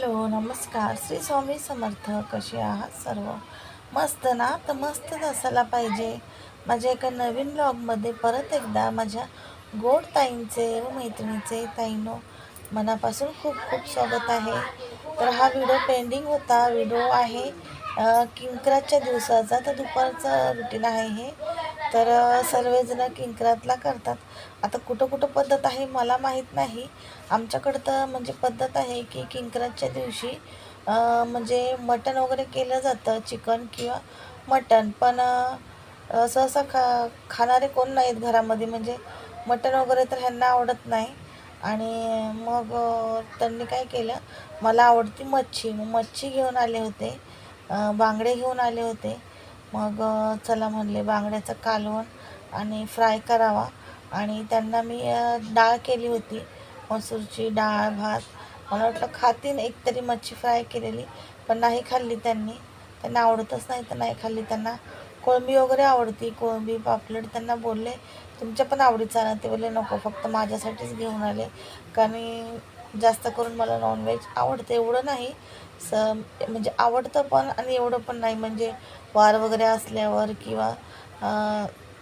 Hello, नमस्कार. श्री स्वामी समर्थ. कसे आहात सर्व? मस्त ना? तर मस्तच असायला पाहिजे. माझ्या एका नवीन ब्लॉगमध्ये परत एकदा माझ्या गोड ताईंचे व मैत्रिणीचे ताईंनो मनापासून खूप खूप स्वागत आहे. तर हा व्हिडिओ पेंडिंग होता. व्हिडिओ आहे किंक्रातच्या दिवसाचा. तर दुपारचं रुटीन आहे हे. तर सर्वजण किंक्रातला करतात. आता कुठं कुठं पद्धत आहे मला माहीत नाही. आमच्याकडं तर म्हणजे पद्धत आहे की किंक्रातच्या दिवशी म्हणजे मटण वगैरे केलं जातं, चिकन किंवा मटण. पण सहसा खाणारे कोण नाहीत घरामध्ये, म्हणजे मटण वगैरे तर ह्यांना आवडत नाही. आणि मग त्यांनी काय केलं, मला आवडती मच्छी, मग मच्छी घेऊन आले होते, बांगडे घेऊन आले होते. मग चला म्हणले बांगड्याचं कालवण आणि फ्राय करावा. आणि त्यांना मी डाळ केली होती, मसूरची डाळ, भात. मला वाटलं खातीन एकतरी मच्छी फ्राय केलेली, पण नाही खाल्ली त्यांनी. त्यांना आवडतच नाही तर नाही खाल्ली. त्यांना कोळंबी वगैरे आवडती, कोळंबी पापलेट. त्यांना बोलले तुमच्या पण आवडीचा ना, ते बोलले नको, फक्त माझ्यासाठीच घेऊन आले. कारण जास्त करून मला नॉनव्हेज आवडतं, एवढं नाही म्हणजे आवडतं पण, आणि एवढं पण नाही. म्हणजे वार वगैरे असल्यावर किंवा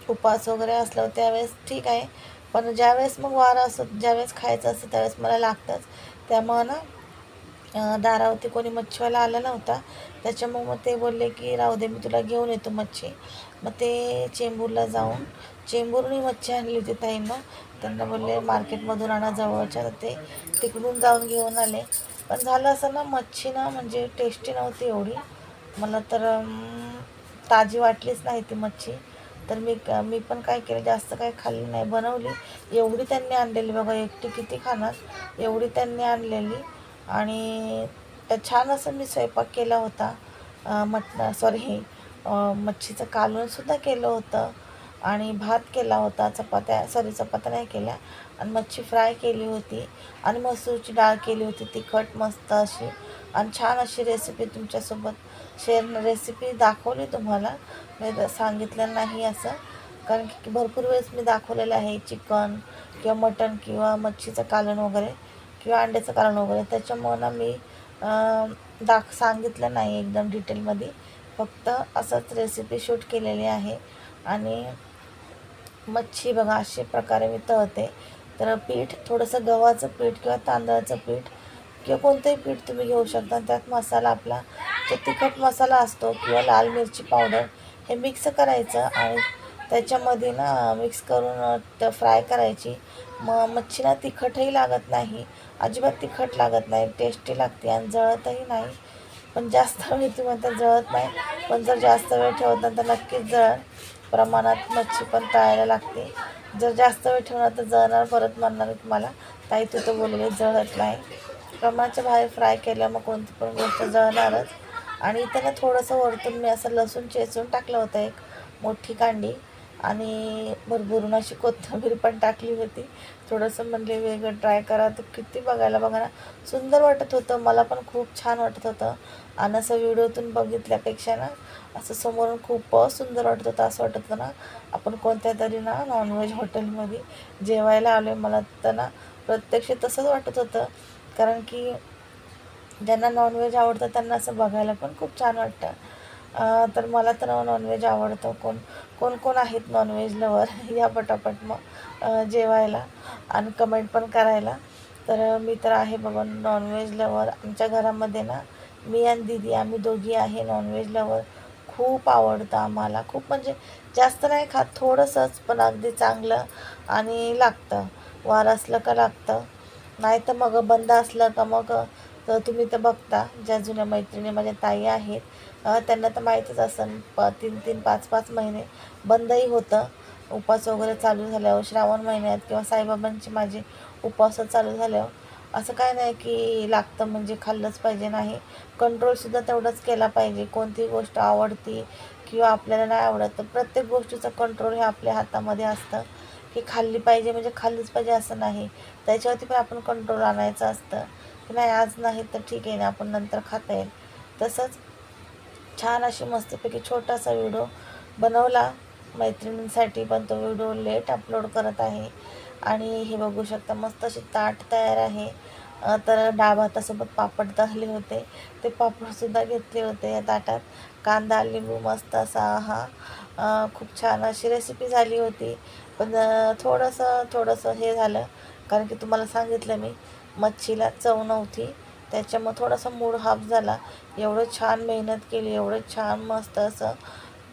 उपवास वगैरे असल्यावर त्यावेळेस ठीक आहे, पण ज्यावेळेस मग वार असतो, ज्यावेळेस खायचं असतं त्यावेळेस मला लागतंच. त्यामुळं ना दारावरती कोणी मच्छीवाला आला नव्हता, त्याच्यामुळे मग ते बोलले की राहू दे, मी तुला घेऊन येतो मच्छी. मग ते चेंबूरला जाऊन चेंबूरनी मच्छी आणली होती ताईंना. त्यांना बोलले मार्केटमधून आणा जवळच्या, तर ते तिकडून जाऊन घेऊन आले. पण झालं असं ना, मच्छी ना म्हणजे टेस्टी नव्हती एवढी. मला तर ताजी वाटलीच नाही ती मच्छी. तर मी पण काय केलं, जास्त काही खाल्ली नाही, बनवली एवढी त्यांनी आणलेली. बघा एकटी किती खाणार, एवढी त्यांनी आणलेली. आणि छान असं मी स्वयंपाक केला होता. मच्छीचं कालवणसुद्धा केलं होतं, आणि भात केला होता, चपात्या नाही केल्या, आणि मच्छी फ्राय केली होती, आणि मसूरची डाळ केली होती तिखट मस्त अशी. आणि छान अशी रेसिपी तुमच्यासोबत रेसिपी दाखवली तुम्हाला. मी सांगितलं नाही असं, कारण की भरपूर वेळेस मी दाखवलेलं आहे चिकन किंवा मटण किंवा मच्छीचं कालवण वगैरे किंवा अंड्याचं कालवण वगैरे. त्याच्यामुळं ना मी सांगितलं नाही एकदम डिटेलमध्ये, फक्त असंच रेसिपी शूट केलेली आहे. आणि मच्छी बघा अशा प्रकारे मी तळते. तर पीठ थोडंसं गव्हाचं पीठ किंवा तांदळाचं पीठ किंवा कोणतंही पीठ तुम्ही घेऊ शकता. त्यात मसाला आपला जो तिखट मसाला असतो किंवा लाल मिरची पावडर हे मिक्स करायचं, आणि त्याच्यामध्ये ना मिक्स करून फ्राय करायची. मग मच्छीला तिखटही लागत नाही, अजिबात तिखट लागत नाही, टेस्टी लागते आणि जळतही नाही. पण जास्त वेळ तुम्ही म्हणता जळत नाही, पण जर जास्त वेळ ठेवत तर नक्कीच जळण. प्रमाणात मच्छी पण तळायला लागते. जर जास्त वेळ ठेवणार तर जळणार, परत म्हणणार तुम्हाला ताई तू तर बोलले जळत नाही. प्रमाणाच्या बाहेर फ्राय केल्या मग कोणती पण गोष्ट जळणारच. आणि इथं ना थोडंसं वरतून मी असं लसूण चेचून टाकलं होतं, एक मोठी कांडी, आणि भरभरून अशी कोथिंबीर पण टाकली होती. थोडंसं म्हणले वेगळं ट्राय करा, तर किती बघा ना सुंदर वाटत होतं. मला पण खूप छान वाटत होतं. आणि असं व्हिडिओतून बघितल्यापेक्षा ना असं समोरून खूप सुंदर वाटत होतं. असं वाटत होतं ना आपण कोणत्या तरी ना नॉनव्हेज हॉटेलमध्ये जेवायला आलो आहे. मला तर ना प्रत्यक्ष तसंच वाटत होतं, कारण की ज्यांना नॉनव्हेज आवडतं त्यांना असं बघायला पण खूप छान वाटतं. तर मला तर नॉनव्हेज आवडतं. कोण कोण आहेत नॉनव्हेज लवर या पटापट मग जेवायला आणि कमेंट पण करायला. तर मी तर आहे बाबा नॉनव्हेज लवर. आमच्या घरामध्ये ना मी आणि दीदी आम्ही दोघी आहे नॉनव्हेज लवर. खूप आवडतं आम्हाला, खूप म्हणजे जास्त नाही खात, थोडंसंच, पण अगदी चांगलं आणि लागतं. वार असलं का लागतं, नाही तर मग बंद असलं का मग तर तुम्ही तर बघता, ज्या जुन्या मैत्रिणी माझ्या ताई आहेत त्यांना तर माहीतच असेल, 3-3, 5-5 महिने बंदही होतं. उपवास वगैरे चालू झाल्यावर श्रावण महिन्यात किंवा साईबाबांचे माझे उपवास चालू झाल्यावर असं काय नाही की लागतं म्हणजे खाल्लंच पाहिजे, नाही. कंट्रोलसुद्धा तेवढंच केला पाहिजे. कोणतीही गोष्ट आवडती किंवा आपल्याला नाही आवडत, तर प्रत्येक गोष्टीचं कंट्रोल हे आपल्या हातामध्ये असतं. की खाल्ली पाहिजे म्हणजे खाल्लीच पाहिजे असं नाही, त्याच्यावरती पण आपण कंट्रोल आणायचं असतं. की नाही आज नाही तर ठीक आहे ना, आपण नंतर खाता येईल. तसंच छान अशी मस्तपैकी छोटासा व्हिडिओ बनवला मैत्रिणींसाठी, पण तो व्हिडिओ लेट अपलोड करत आहे. आणि हे बघू शकता मस्त अशी ताट तयार आहे. तर डाळ भातासोबत पापड तळले होते, ते पापडसुद्धा घेतले होते या ताटात. कांदा लिंबू मस्त असा हा खूप छान अशी रेसिपी झाली होती. पण थोडंसं हे झालं, कारण की तुम्हाला सांगितलं मी मच्छीला चव नव्हती, त्याच्यामुळं थोडासा मूड हाफ झाला. एवढं छान मेहनत केली, एवढं छान मस्त असं,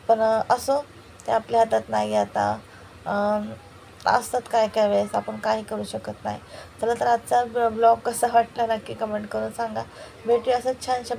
पण असो, ते आपल्या हातात नाही आता. असतात काय काय वेळेस आपण काही करू शकत नाही. चला तर आजचा ब्लॉग कसा वाटला नक्की कमेंट करून सांगा. भेटूया असंच छानशा